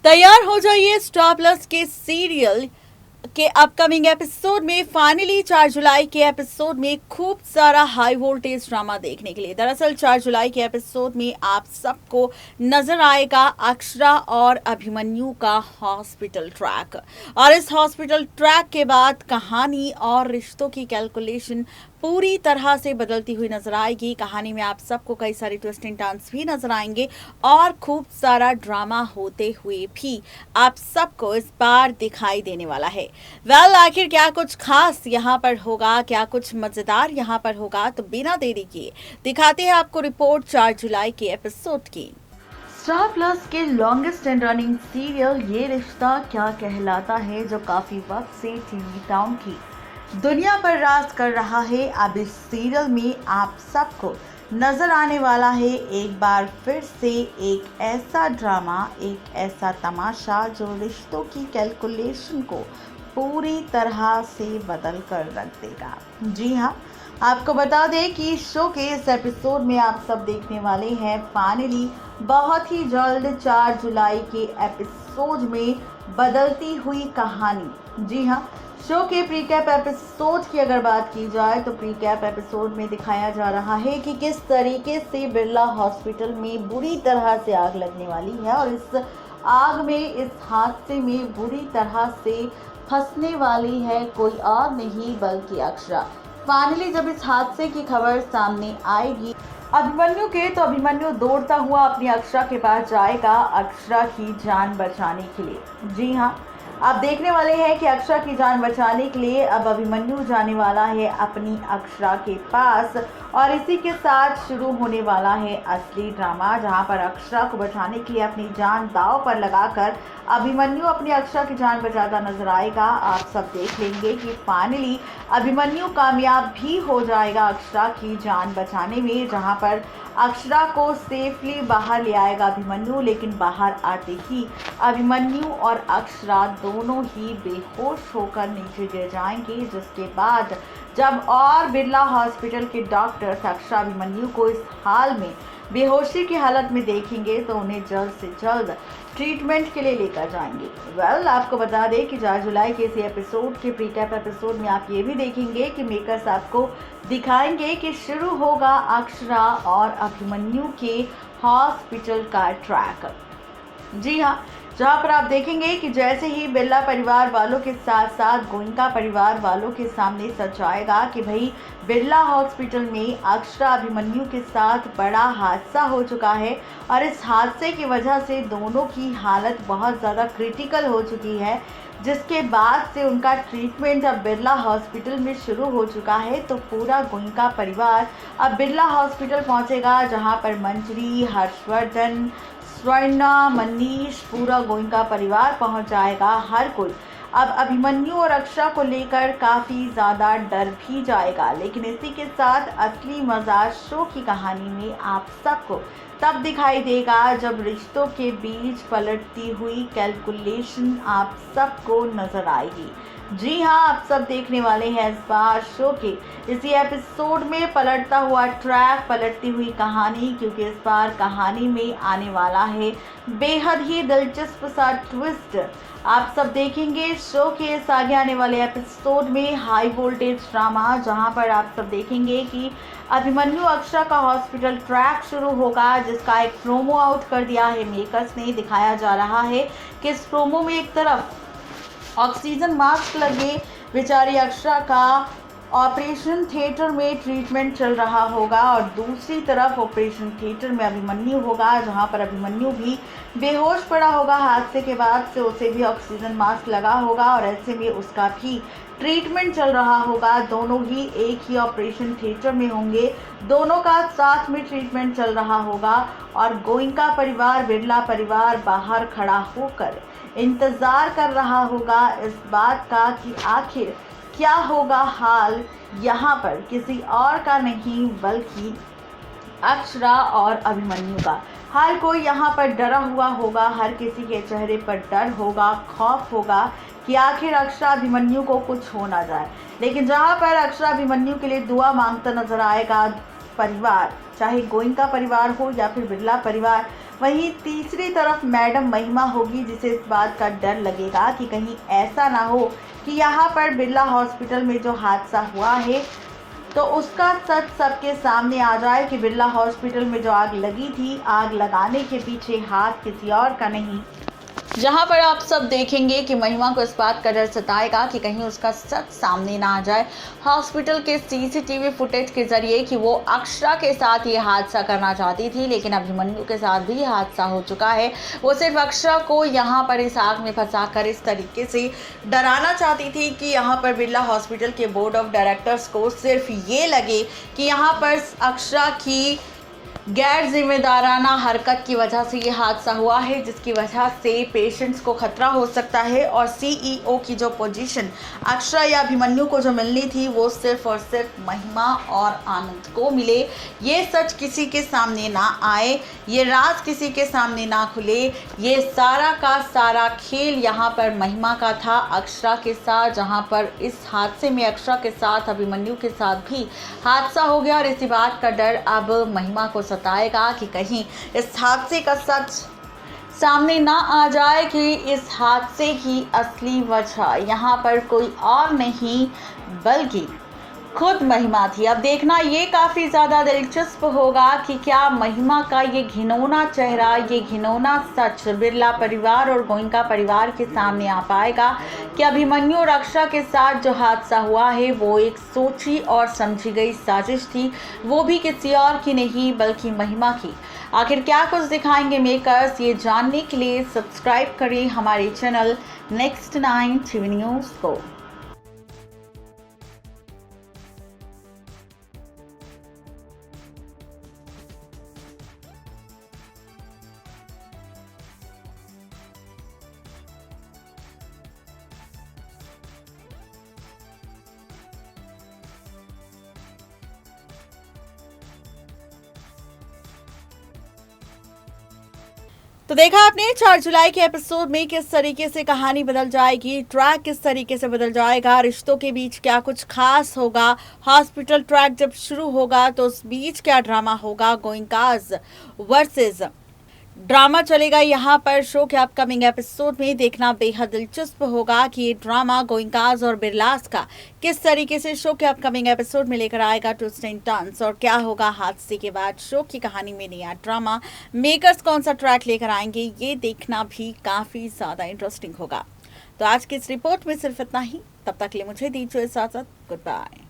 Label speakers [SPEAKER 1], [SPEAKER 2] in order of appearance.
[SPEAKER 1] तैयार हो जाइए स्टार प्लस के सीरियल के अपकमिंग एपिसोड में। फाइनली 4 जुलाई के एपिसोड में खूब सारा हाई वोल्टेज ड्रामा देखने के लिए। दरअसल 4 जुलाई के एपिसोड में आप सबको नजर आएगा अक्षरा और अभिमन्यु का हॉस्पिटल ट्रैक, और इस हॉस्पिटल ट्रैक के बाद कहानी और रिश्तों की कैलकुलेशन पूरी तरह से बदलती हुई नजर आएगी। कहानी में आप सबको कई सारे ट्विस्ट एंड टर्न्स भी नजर आएंगे और खूब सारा ड्रामा होते हुए भी आप सबको इस बार दिखाई देने वाला है। आखिर क्या कुछ खास यहाँ पर होगा, क्या कुछ मजेदार यहाँ पर होगा, तो बिना देरी किए दिखाते हैं आपको रिपोर्ट 4 जुलाई के एपिसोड की। स्टार प्लस के लॉन्गेस्ट एंड रनिंग सीरियल ये रिश्ता क्या कहलाता है, जो काफी वक्त से टीवी टाउन की दुनिया पर राज कर रहा है, अब इस सीरियल में आप सबको नजर आने वाला है एक बार फिर से एक ऐसा ड्रामा, एक ऐसा तमाशा जो रिश्तों की कैलकुलेशन को पूरी तरह से बदल कर रख देगा। जी हाँ, आपको बता दें कि शो के इस एपिसोड में आप सब देखने वाले हैं फाइनली बहुत ही जल्द 4 जुलाई के एपिसोड में बदलती हुई कहानी। जी हाँ, शो के प्रीकैप एपिसोड की अगर बात की जाए तो प्रीकैप एपिसोड में दिखाया जा रहा है कि किस तरीके से बिरला हॉस्पिटल में बुरी तरह से आग लगने वाली है, और इस आग में, इस हादसे में बुरी तरह से फंसने वाली है कोई और नहीं बल्कि अक्षरा। फाइनली जब इस हादसे की खबर सामने आएगी अभिमन्यु के, तो अभिमन्यु दौड़ता हुआ अपनी अक्षरा के पास जाएगा अक्षरा की जान बचाने के लिए। जी हाँ, आप देखने वाले हैं कि अक्षरा की जान बचाने के लिए अब अभिमन्यु जाने वाला है अपनी अक्षरा के पास, और इसी के साथ शुरू होने वाला है असली ड्रामा, जहां पर अक्षरा को बचाने के लिए अपनी जान दांव पर लगाकर अभिमन्यु अपनी अक्षरा की जान बचाता नजर आएगा। आप सब देख लेंगे कि फाइनली अभिमन्यु कामयाब भी हो जाएगा अक्षरा की जान बचाने में, जहां पर अक्षरा को सेफली बाहर ले आएगा अभिमन्यु। लेकिन बाहर आते ही अभिमन्यु और अक्षरा दोनों ही बेहोश होकर नीचे गिर जाएंगे, जिसके बाद जब और बिरला हॉस्पिटल के डॉक्टर्स अक्षरा अभिमन्यु को इस हाल में बेहोशी की हालत में देखेंगे तो उन्हें जल्द से जल्द ट्रीटमेंट के लिए लेकर जाएंगे। आपको बता दें कि 4 जुलाई के इसी एपिसोड के प्रीकैप एपिसोड में आप ये भी देखेंगे कि मेकर्स आपको दिखाएंगे कि शुरू होगा अक्षरा और अभिमन्यु के हॉस्पिटल का ट्रैक। जी हाँ, जहाँ पर आप देखेंगे कि जैसे ही बिरला परिवार वालों के साथ साथ गोइंका परिवार वालों के सामने सच आएगा कि भाई बिरला हॉस्पिटल में अक्षरा अभिमन्यु के साथ बड़ा हादसा हो चुका है, और इस हादसे की वजह से दोनों की हालत बहुत ज़्यादा क्रिटिकल हो चुकी है, जिसके बाद से उनका ट्रीटमेंट अब बिरला हॉस्पिटल में शुरू हो चुका है। तो पूरा गोइंका परिवार अब बिरला हॉस्पिटल पहुंचेगा, जहां पर मंजरी, हर्षवर्धन, स्वर्णा, मनीष, पूरा गोइंका परिवार पहुंच जाएगा। हर कोई अब अभिमन्यु और अक्षरा को लेकर काफ़ी ज़्यादा डर भी जाएगा। लेकिन इसी के साथ असली मज़ा शो की कहानी में आप सबको तब दिखाई देगा जब रिश्तों के बीच पलटती हुई कैलकुलेशन आप सबको नज़र आएगी। जी हाँ, आप सब देखने वाले हैं इस बार शो के इसी एपिसोड में पलटता हुआ ट्रैक, पलटती हुई कहानी, क्योंकि इस बार कहानी में आने वाला है बेहद ही दिलचस्प सा ट्विस्ट। आप सब देखेंगे शो के इस आगे आने वाले एपिसोड में हाई वोल्टेज ड्रामा, जहां पर आप सब देखेंगे कि अभिमन्यु अक्षरा का हॉस्पिटल ट्रैक शुरू होगा, जिसका एक प्रोमो आउट कर दिया है मेकर्स ने। दिखाया जा रहा है कि इस प्रोमो में एक तरफ ऑक्सीजन मास्क लगे बेचारी अक्षरा का ऑपरेशन थिएटर में ट्रीटमेंट चल रहा होगा, और दूसरी तरफ ऑपरेशन थिएटर में अभिमन्यु होगा, जहां पर अभिमन्यु भी बेहोश पड़ा होगा हादसे के बाद से, उसे भी ऑक्सीजन मास्क लगा होगा और ऐसे में उसका भी ट्रीटमेंट चल रहा होगा। दोनों ही एक ही ऑपरेशन थिएटर में होंगे, दोनों का साथ में ट्रीटमेंट चल रहा होगा, और गोइंका परिवार, बिरला परिवार बाहर खड़ा होकर इंतज़ार कर रहा होगा इस बात का कि आखिर क्या होगा हाल यहाँ पर किसी और का नहीं बल्कि अक्षरा और अभिमन्यु का। हर कोई यहाँ पर डरा हुआ होगा, हर किसी के चेहरे पर डर होगा, खौफ होगा कि आखिर अक्षरा अभिमन्यु को कुछ हो ना जाए। लेकिन जहाँ पर अक्षरा अभिमन्यु के लिए दुआ मांगता नजर आएगा परिवार, चाहे गोइंका परिवार हो या फिर बिरला परिवार, वहीं तीसरी तरफ मैडम महिमा होगी, जिसे इस बात का डर लगेगा कि कहीं ऐसा ना हो कि यहाँ पर बिरला हॉस्पिटल में जो हादसा हुआ है तो उसका सच सबके सामने आ जाए कि बिरला हॉस्पिटल में जो आग लगी थी, आग लगाने के पीछे हाथ किसी और का नहीं। जहां पर आप सब देखेंगे कि महिमा को इस बात का डर सताएगा कि कहीं उसका सच सामने ना आ जाए हॉस्पिटल के सीसीटीवी फुटेज के जरिए कि वो अक्षरा के साथ ये हादसा करना चाहती थी, लेकिन अभिमन्यु के साथ भी हादसा हो चुका है। वो सिर्फ अक्षरा को यहाँ पर इस आग में फंसाकर इस तरीके से डराना चाहती थी कि यहाँ पर बिरला हॉस्पिटल के बोर्ड ऑफ डायरेक्टर्स को सिर्फ ये लगे कि यहाँ पर अक्षरा की गैर जिम्मेदाराना हरकत की वजह से ये हादसा हुआ है, जिसकी वजह से पेशेंट्स को खतरा हो सकता है और सीईओ की जो पोजीशन अक्षरा या अभिमन्यु को जो मिलनी थी वो सिर्फ और सिर्फ महिमा और आनंद को मिले। ये सच किसी के सामने ना आए, ये राज किसी के सामने ना खुले। ये सारा का सारा खेल यहाँ पर महिमा का था अक्षरा के साथ, जहाँ पर इस हादसे में अक्षरा के साथ अभिमन्यु के साथ भी हादसा हो गया और इसी बात का डर अब महिमा को सताएगा कि कहीं इस हादसे का सच सामने ना आ जाए कि इस हादसे की असली वजह यहाँ पर कोई और नहीं बल्कि खुद महिमा थी। अब देखना ये काफ़ी ज़्यादा दिलचस्प होगा कि क्या महिमा का ये घिनौना चेहरा, ये घिनौना सच बिरला परिवार और गोइंका परिवार के सामने आ पाएगा कि अभिमन्यु और अक्षरा के साथ जो हादसा हुआ है वो एक सोची और समझी गई साजिश थी, वो भी किसी और की नहीं बल्कि महिमा की। आखिर क्या कुछ दिखाएंगे मेकर्स, ये जानने के लिए सब्सक्राइब करें हमारे चैनल नेक्स्ट 9 टीवी न्यूज़ को। तो देखा आपने 4 जुलाई के एपिसोड में किस तरीके से कहानी बदल जाएगी, ट्रैक किस तरीके से बदल जाएगा, रिश्तों के बीच क्या कुछ खास होगा, हॉस्पिटल ट्रैक जब शुरू होगा तो उस बीच क्या ड्रामा होगा, गोइंकाज वर्सेस ड्रामा चलेगा यहाँ पर। शो के अपकमिंग एपिसोड में देखना बेहद दिलचस्प होगा कि ये ड्रामा गोइंकाज और बिरलास का किस तरीके से शो के अपकमिंग एपिसोड में लेकर आएगा ट्विस्ट एंड टर्न्स, और क्या होगा हादसे के बाद शो की कहानी में नया ड्रामा, मेकर्स कौन सा ट्रैक लेकर आएंगे, ये देखना भी काफ़ी ज़्यादा इंटरेस्टिंग होगा। तो आज की इस रिपोर्ट में सिर्फ इतना ही, तब तक के लिए मुझे दीजिए इजाज़त, गुड बाय।